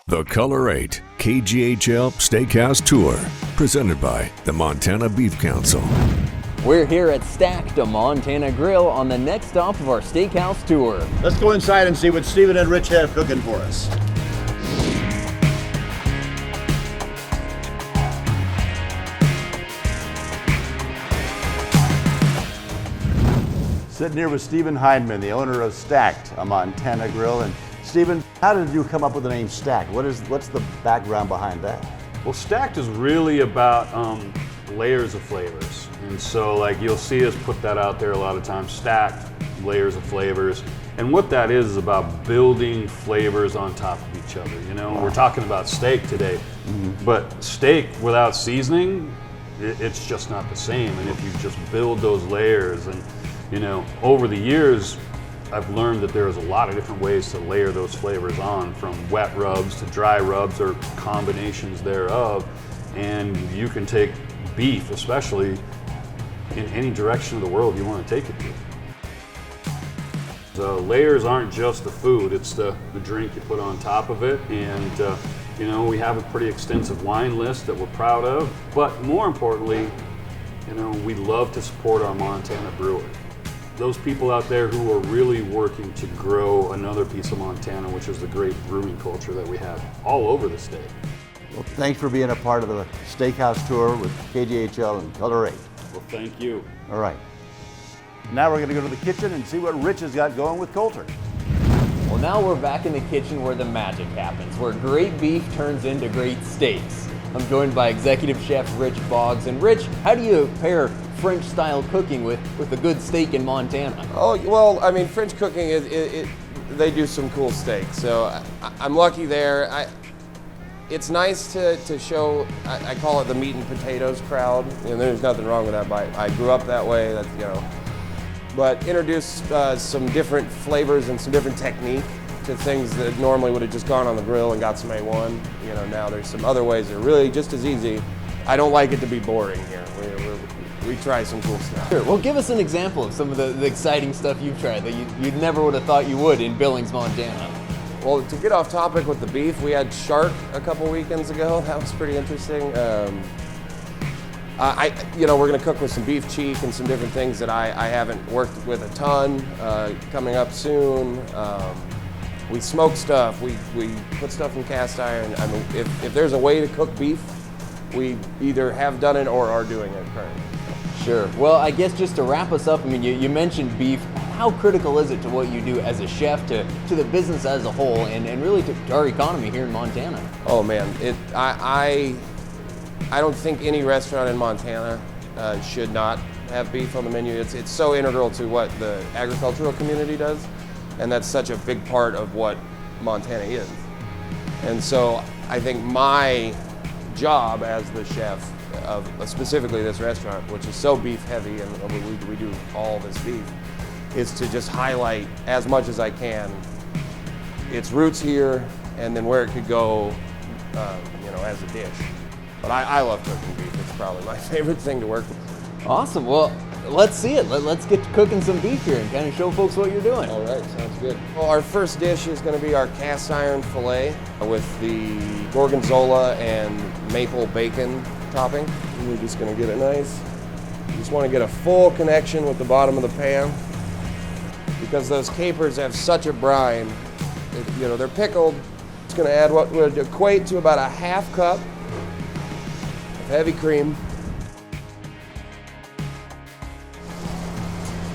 The Color 8 KGHL Steakhouse Tour, presented by the Montana Beef Council. We're here at Stacked, a Montana grill, on the next stop of our steakhouse tour. Let's go inside and see what Stephen and Rich have cooking for us. Sitting here with Stephen Heineman, the owner of Stacked, a Montana grill. And Stephen, how did you come up with the name Stacked? What's the background behind that? Well, Stacked is really about layers of flavors. And so like you'll see us put that out there a lot of times, stacked layers of flavors. And what that is about building flavors on top of each other. You know, we're talking about steak today, but steak without seasoning, it's just not the same. And if you just build those layers, and you know, over the years, I've learned that there's a lot of different ways to layer those flavors on, from wet rubs to dry rubs or combinations thereof. And you can take beef, especially, in any direction of the world you want to take it to. The layers aren't just the food, it's the drink you put on top of it. And you know, we have a pretty extensive wine list that we're proud of, but more importantly, you know, we love to support our Montana brewers. Those people out there who are really working to grow another piece of Montana, which is the great brewing culture that we have all over the state. Well, thanks for being a part of the Steakhouse Tour with KGHL and Color 8. Well, thank you. All right. Now we're going to go to the kitchen and see what Rich has got going with Coulter. Well, now we're back in the kitchen where the magic happens, where great beef turns into great steaks. I'm joined by Executive Chef Rich Boggs. And Rich, how do you pair French-style cooking with a good steak in Montana? Oh, well, I mean, French cooking, they do some cool steaks. So I'm lucky there. It's nice to show, I call it the meat and potatoes crowd. And there's nothing wrong with that. I grew up that way, that's, you know. But introduce some different flavors and some different technique to things that normally would have just gone on the grill and got some A1. You know, now there's some other ways that are really just as easy. I don't like it to be boring here. We try some cool stuff. Sure. Well, give us an example of some of the exciting stuff you've tried that you never would have thought you would in Billings, Montana. Well, to get off topic with the beef, we had shark a couple weekends ago. That was pretty interesting. You know, we're going to cook with some beef cheek and some different things that I haven't worked with a ton. Coming up soon. We smoke stuff. We put stuff in cast iron. I mean, if there's a way to cook beef, we either have done it or are doing it currently. Sure. Well, I guess just to wrap us up, I mean, you mentioned beef. How critical is it to what you do as a chef, to the business as a whole, and really to our economy here in Montana? Oh man, I don't think any restaurant in Montana should not have beef on the menu. It's so integral to what the agricultural community does, and that's such a big part of what Montana is. And so I think my job as the chef of specifically this restaurant, which is so beef heavy, and we do all this beef, is to just highlight as much as I can its roots here, and then where it could go, you know, as a dish. But I love cooking beef. It's probably my favorite thing to work with. Awesome. Well, let's see it. Let's get to cooking some beef here and kind of show folks what you're doing. All right, sounds good. Well, our first dish is going to be our cast iron filet with the gorgonzola and maple bacon topping. And we're just going to get it nice. You just want to get a full connection with the bottom of the pan, because those capers have such a brine. You know, they're pickled. It's going to add what would equate to about a half cup of heavy cream.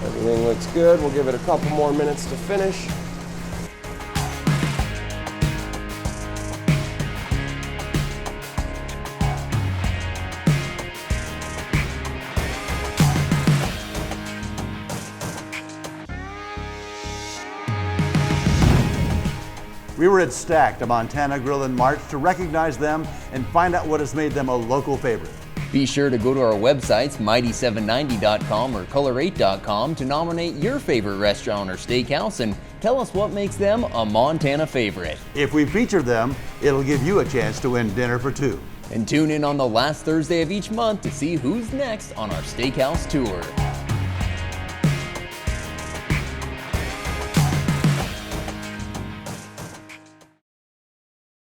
Everything looks good. We'll give it a couple more minutes to finish. We were at Stacked, a Montana grill, in March to recognize them and find out what has made them a local favorite. Be sure to go to our websites, mighty790.com or color8.com, to nominate your favorite restaurant or steakhouse and tell us what makes them a Montana favorite. If we feature them, it'll give you a chance to win dinner for two. And tune in on the last Thursday of each month to see who's next on our Steakhouse Tour.